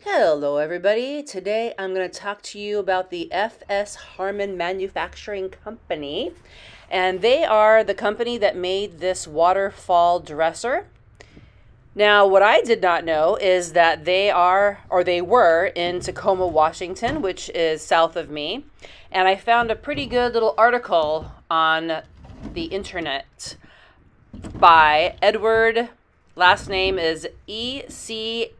Hello everybody. Today I'm going to talk to you about the FS Harmon Manufacturing Company, and they are the company that made this waterfall dresser. Now what I did not know is that they were in Tacoma, Washington, which is south of me, and I found a pretty good little article on the internet by Edward. Last name is Echtie,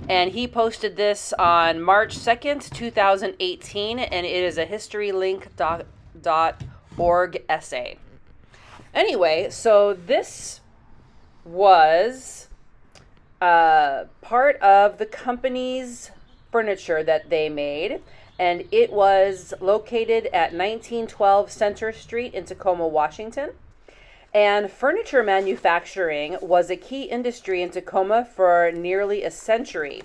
and he posted this on March 2nd, 2018, and it is a historylink.org essay. Anyway, so this was part of the company's furniture that they made, and it was located at 1912 Center Street in Tacoma, Washington. And furniture manufacturing was a key industry in Tacoma for nearly a century.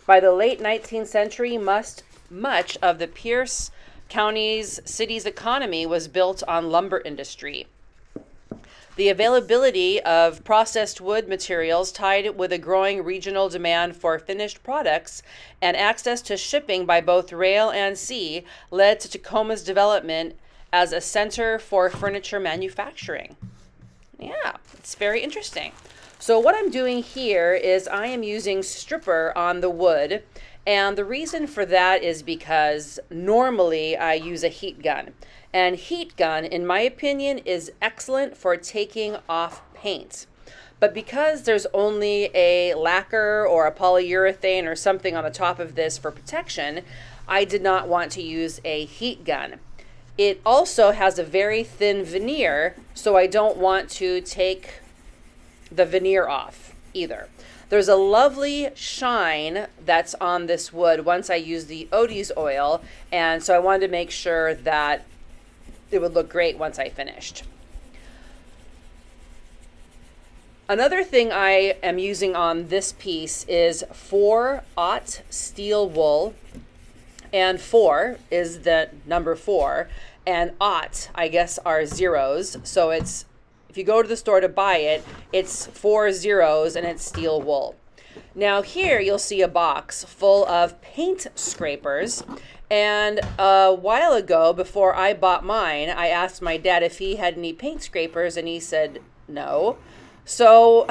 By the late 19th century, much of the Pierce County's city's economy was built on lumber industry. The availability of processed wood materials tied with a growing regional demand for finished products and access to shipping by both rail and sea led to Tacoma's development as a center for furniture manufacturing. Yeah, it's very interesting. So what I'm doing here is I am using stripper on the wood, and the reason for that is because normally I use a heat gun. And heat gun, in my opinion, is excellent for taking off paint. But because there's only a lacquer or a polyurethane or something on the top of this for protection, I did not want to use a heat gun. It also has a very thin veneer, so I don't want to take the veneer off either. There's a lovely shine that's on this wood once I use the Odie's oil, and so I wanted to make sure that it would look great once I finished. Another thing I am using on this piece is 4/0 steel wool. And 4 is the number 4, and 0, I guess, are zeros. So it's, if you go to the store to buy it, it's 4 zeros and it's steel wool. Now here you'll see a box full of paint scrapers. And a while ago, before I bought mine, I asked my dad if he had any paint scrapers, and he said no. So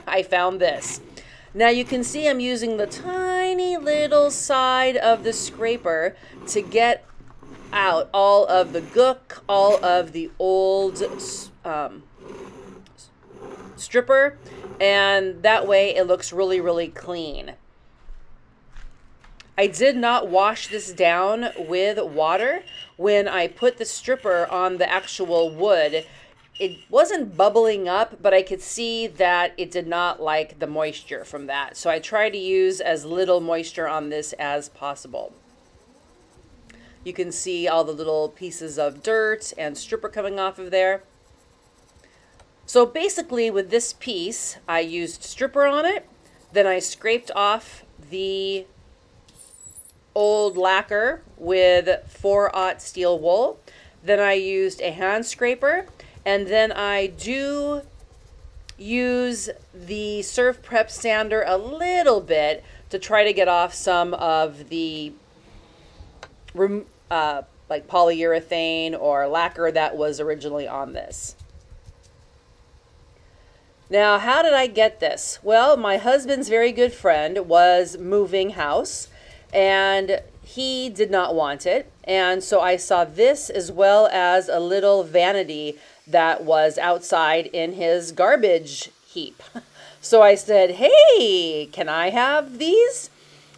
I found this. Now you can see I'm using the tiny little side of the scraper to get out all of the gook, all of the old stripper, and that way it looks really, really clean. I did not wash this down with water. When I put the stripper on the actual wood, it wasn't bubbling up, but I could see that it did not like the moisture from that. So I tried to use as little moisture on this as possible. You can see all the little pieces of dirt and stripper coming off of there. So basically with this piece, I used stripper on it. Then I scraped off the old lacquer with 4/0 steel wool. Then I used a hand scraper. And then I do use the Surf Prep sander a little bit to try to get off some of the like polyurethane or lacquer that was originally on this. Now, how did I get this? Well, my husband's very good friend was moving house, and he did not want it. And so I saw this as well as a little vanity that was outside in his garbage heap. So I said, hey, can I have these?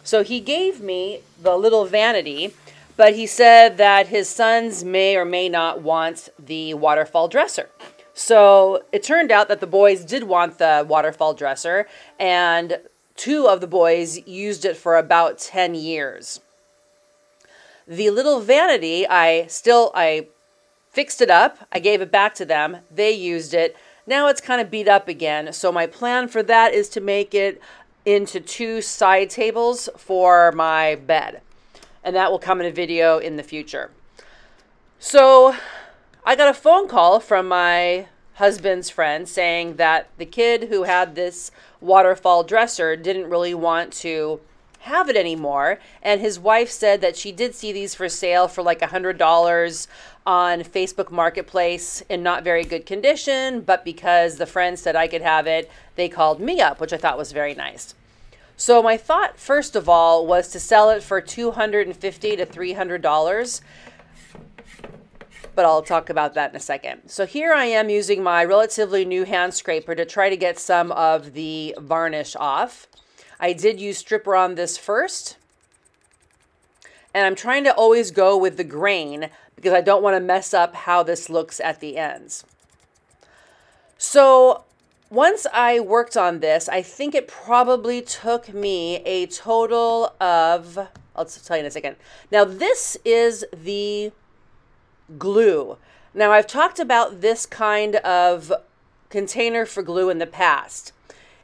So he gave me the little vanity, but he said that his sons may or may not want the waterfall dresser. So it turned out that the boys did want the waterfall dresser, and 2 of the boys used it for about 10 years. The little vanity, I fixed it up. I gave it back to them. They used it. Now it's kind of beat up again. So my plan for that is to make it into 2 side tables for my bed. And that will come in a video in the future. So I got a phone call from my husband's friend saying that the kid who had this waterfall dresser didn't really want to have it anymore. And his wife said that she did see these for sale for like $100 on Facebook Marketplace in not very good condition. But because the friend said I could have it, they called me up, which I thought was very nice. So my thought, first of all, was to sell it for $250 to $300. But I'll talk about that in a second. So here I am using my relatively new hand scraper to try to get some of the varnish off. I did use stripper on this first. And I'm trying to always go with the grain because I don't want to mess up how this looks at the ends. So once I worked on this, I think it probably took me a total of, I'll tell you in a second. Now this is the glue. Now I've talked about this kind of container for glue in the past.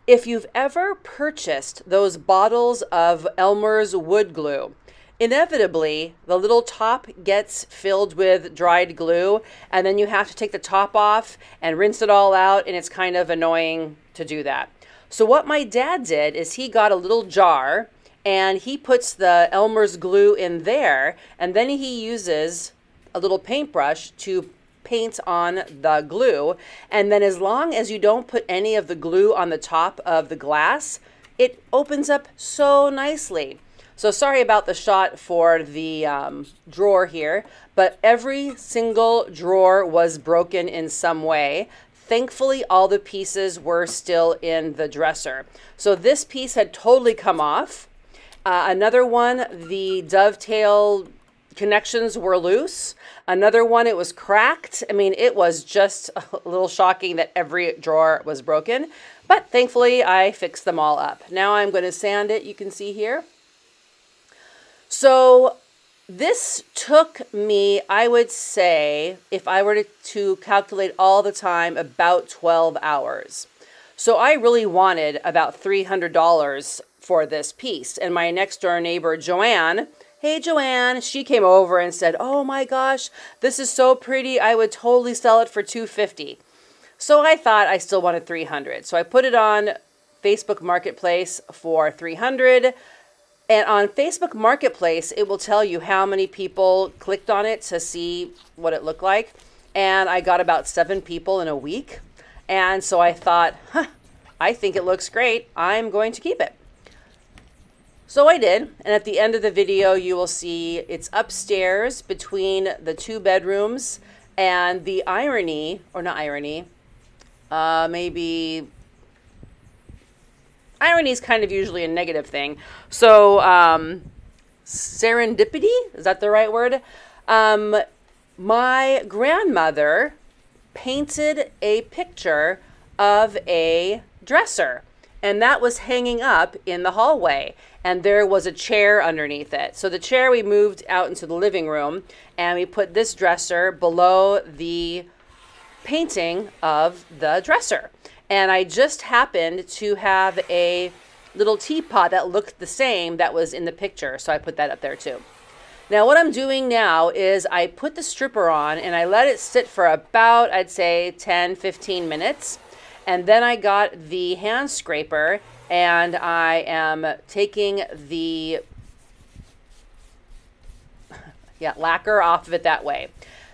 If you've ever purchased those bottles of Elmer's wood glue, inevitably the little top gets filled with dried glue and then you have to take the top off and rinse it all out, and it's kind of annoying to do that. So what my dad did is he got a little jar and he puts the Elmer's glue in there, and then he uses a little paintbrush to paint on the glue, and then as long as you don't put any of the glue on the top of the glass, it opens up so nicely. So sorry about the shot for the drawer here, but every single drawer was broken in some way. Thankfully, all the pieces were still in the dresser. So this piece had totally come off. Another one, the dovetail connections were loose. Another one, it was cracked. I mean, it was just a little shocking that every drawer was broken, but thankfully I fixed them all up. Now I'm going to sand it, you can see here. So this took me, I would say, if I were to calculate all the time, about 12 hours. So I really wanted about $300 for this piece. And my next door neighbor, Joanne, hey Joanne, she came over and said, oh my gosh, this is so pretty. I would totally sell it for $250. So I thought I still wanted $300. So I put it on Facebook Marketplace for $300. And on Facebook Marketplace, it will tell you how many people clicked on it to see what it looked like. And I got about 7 people in a week. And so I thought, I think it looks great. I'm going to keep it. So I did, and at the end of the video, you will see it's upstairs between the 2 bedrooms, and the irony, or not irony, maybe, irony is kind of usually a negative thing. So serendipity, is that the right word? My grandmother painted a picture of a dresser, and that was hanging up in the hallway. And there was a chair underneath it. So the chair we moved out into the living room, and we put this dresser below the painting of the dresser. And I just happened to have a little teapot that looked the same that was in the picture. So I put that up there too. Now what I'm doing now is I put the stripper on and I let it sit for about, I'd say 10-15 minutes. And then I got the hand scraper and I am taking the lacquer off of it that way.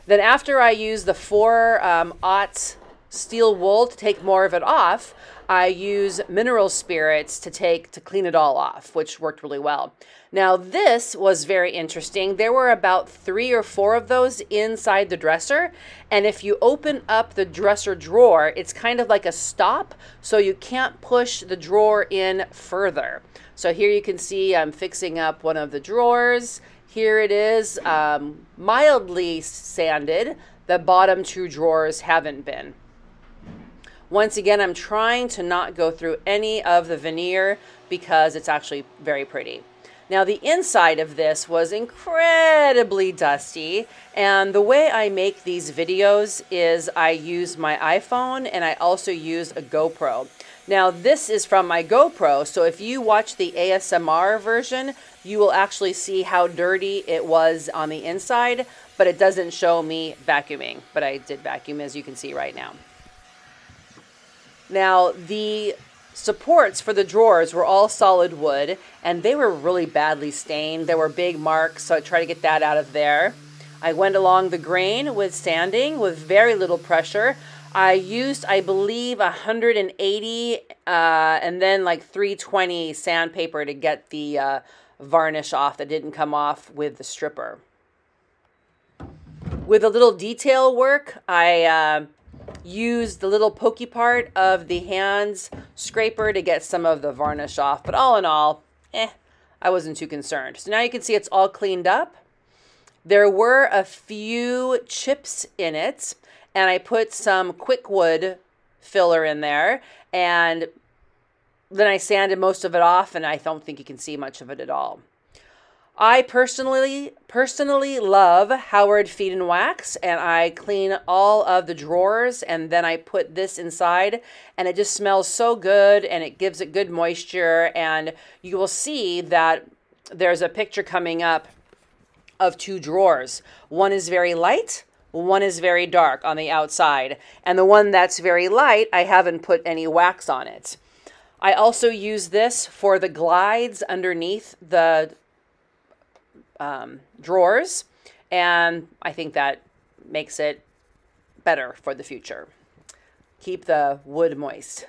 Then after I use the 4-aught steel wool to take more of it off, I use mineral spirits to clean it all off, which worked really well. Now this was very interesting. There were about 3 or 4 of those inside the dresser. And if you open up the dresser drawer, it's kind of like a stop, so you can't push the drawer in further. So here you can see I'm fixing up one of the drawers. Here it is, mildly sanded. The bottom 2 drawers haven't been. Once again, I'm trying to not go through any of the veneer because it's actually very pretty. Now the inside of this was incredibly dusty, and the way I make these videos is I use my iPhone and I also use a GoPro. Now this is from my GoPro, so if you watch the ASMR version, you will actually see how dirty it was on the inside, but it doesn't show me vacuuming, but I did vacuum as you can see right now. Now, the supports for the drawers were all solid wood, and they were really badly stained. There were big marks, so I tried to get that out of there. I went along the grain with sanding with very little pressure. I used, I believe, 180 and then like 320 sandpaper to get the varnish off that didn't come off with the stripper. With a little detail work, I used the little pokey part of the hands scraper to get some of the varnish off. But all in all, I wasn't too concerned. So now you can see it's all cleaned up. There were a few chips in it, and I put some quick wood filler in there, and then I sanded most of it off, and I don't think you can see much of it at all. I personally love Howard Feed and Wax, and I clean all of the drawers, and then I put this inside, and it just smells so good, and it gives it good moisture, and you will see that there's a picture coming up of two drawers. One is very light, one is very dark on the outside, and the one that's very light, I haven't put any wax on it. I also use this for the glides underneath the drawers, and I think that makes it better for the future. Keep the wood moist.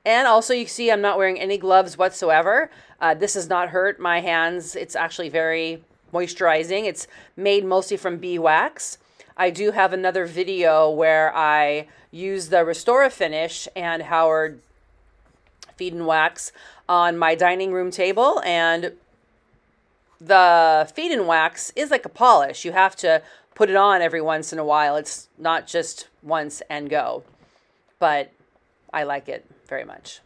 And also you see I'm not wearing any gloves whatsoever. This does not hurt my hands. It's actually very moisturizing. It's made mostly from beeswax. I do have another video where I use the Restore Finish and Howard Feed and Wax on my dining room table, and the Feed and Wax is like a polish. You have to put it on every once in a while. It's not just once and go, but I like it very much.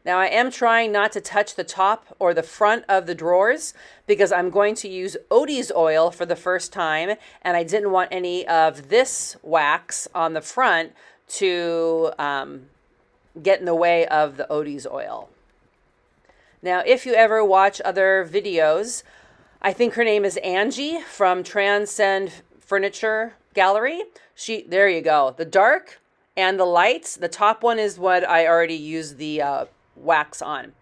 Now I am trying not to touch the top or the front of the drawers because I'm going to use Odie's oil for the first time, and I didn't want any of this wax on the front to get in the way of the Odie's oil. Now, if you ever watch other videos, I think her name is Angie from Transcend Furniture Gallery. There you go. The dark and the lights. The top one is what I already used the wax on.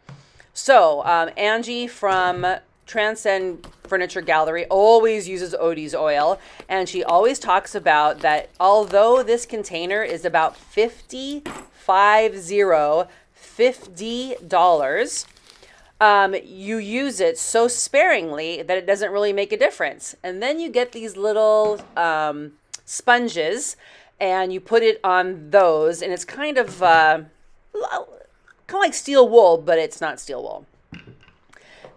So Angie from Transcend Furniture Gallery always uses Odie's oil, and she always talks about that although this container is about $50, you use it so sparingly that it doesn't really make a difference. And then you get these little sponges, and you put it on those, and it's kind of like steel wool, but it's not steel wool.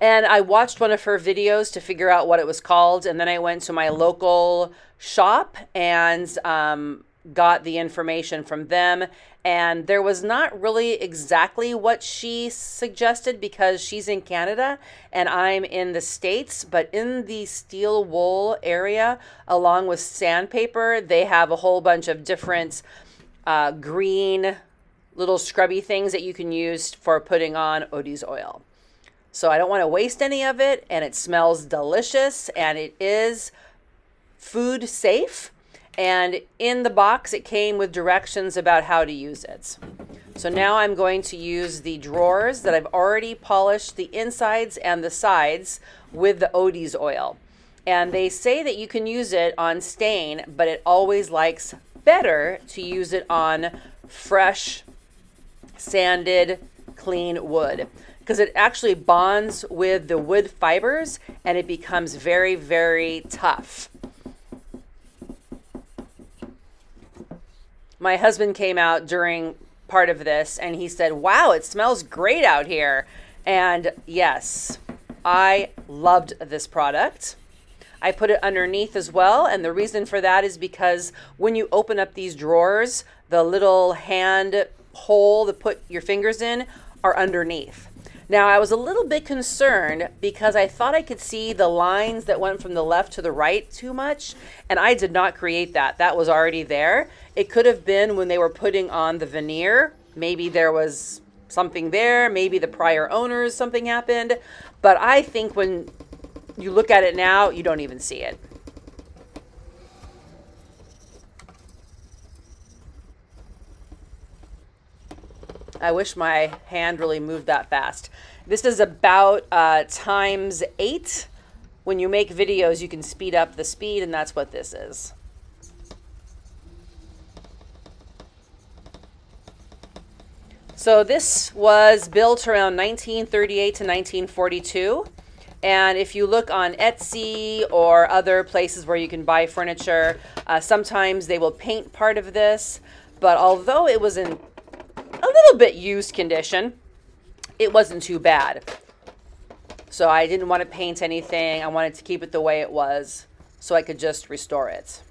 And I watched one of her videos to figure out what it was called, and then I went to my local shop and got the information from them, and there was not really exactly what she suggested because she's in Canada and I'm in the States, but in the steel wool area, along with sandpaper, they have a whole bunch of different green little scrubby things that you can use for putting on Odie's oil. So I don't want to waste any of it, and it smells delicious, and it is food safe. And in the box, it came with directions about how to use it. So now I'm going to use the drawers that I've already polished the insides and the sides with the Odie's oil. And they say that you can use it on stain, but it always likes better to use it on fresh, sanded, clean wood, because it actually bonds with the wood fibers and it becomes very, very tough. My husband came out during part of this and he said, "Wow, it smells great out here." And yes, I loved this product. I put it underneath as well, and the reason for that is because when you open up these drawers, the little hand hole to put your fingers in are underneath. Now, I was a little bit concerned because I thought I could see the lines that went from the left to the right too much, and I did not create that. That was already there. It could have been when they were putting on the veneer. Maybe there was something there. Maybe the prior owners, something happened. But I think when you look at it now, you don't even see it. I wish my hand really moved that fast. This is about times 8. When you make videos, you can speed up the speed, and that's what this is. So this was built around 1938 to 1942. And if you look on Etsy or other places where you can buy furniture, sometimes they will paint part of this. But although it was in a little bit used condition, it wasn't too bad. So I didn't want to paint anything. I wanted to keep it the way it was so I could just restore it.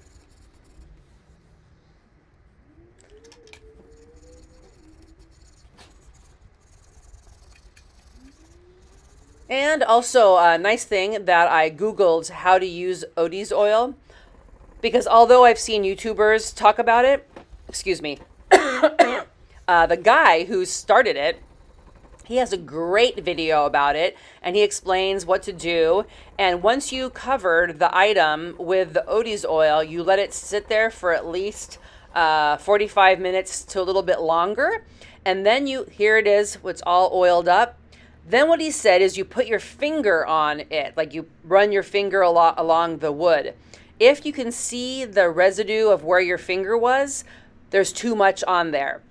And also a nice thing that I Googled how to use Odie's oil, because although I've seen YouTubers talk about it, excuse me, the guy who started it, he has a great video about it, and he explains what to do. And once you covered the item with the Odie's oil, you let it sit there for at least 45 minutes to a little bit longer. And then here it is, it's all oiled up. Then what he said is you put your finger on it, like you run your finger along the wood. If you can see the residue of where your finger was, there's too much on there.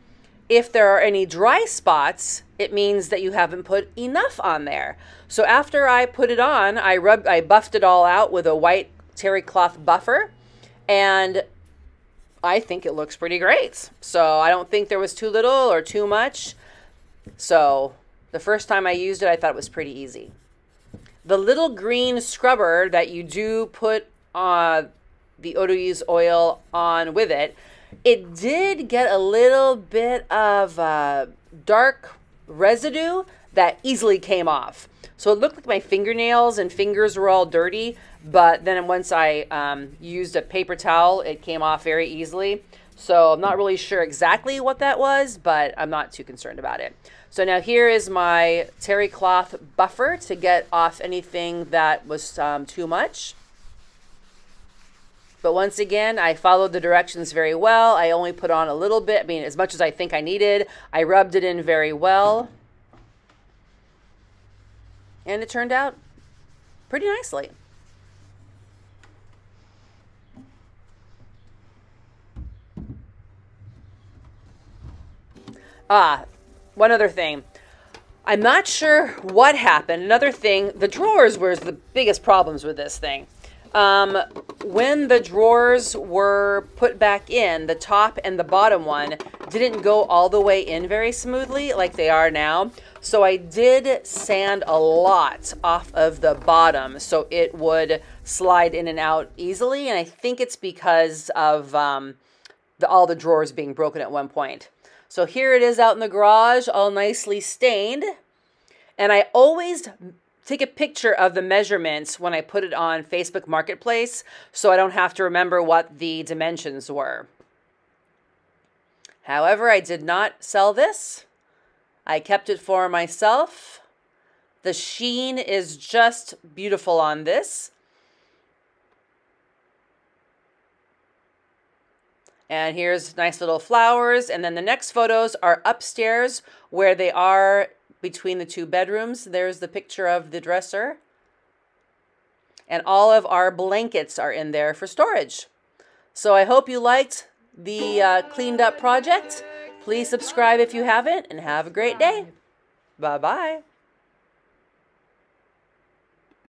If there are any dry spots, it means that you haven't put enough on there. So after I put it on, I buffed it all out with a white terry cloth buffer, and I think it looks pretty great. So I don't think there was too little or too much. So the first time I used it, I thought it was pretty easy. The little green scrubber that you do put the Odie's oil on with it, it did get a little bit of dark residue that easily came off. So it looked like my fingernails and fingers were all dirty, but then once I used a paper towel, it came off very easily. So I'm not really sure exactly what that was, but I'm not too concerned about it. So now here is my terry cloth buffer to get off anything that was too much. But once again, I followed the directions very well. I only put on a little bit, I mean, as much as I think I needed. I rubbed it in very well. And it turned out pretty nicely. One other thing. I'm not sure what happened. Another thing, the drawers were the biggest problems with this thing. When the drawers were put back in, the top and the bottom one didn't go all the way in very smoothly like they are now. So I did sand a lot off of the bottom so it would slide in and out easily. And I think it's because of all the drawers being broken at one point. So here it is out in the garage, all nicely stained. And I always take a picture of the measurements when I put it on Facebook Marketplace so I don't have to remember what the dimensions were. However, I did not sell this. I kept it for myself. The sheen is just beautiful on this. And here's nice little flowers. And then the next photos are upstairs where they are between the two bedrooms. There's the picture of the dresser. And all of our blankets are in there for storage. So I hope you liked the cleaned up project. Please subscribe if you haven't, and have a great day. Bye-bye.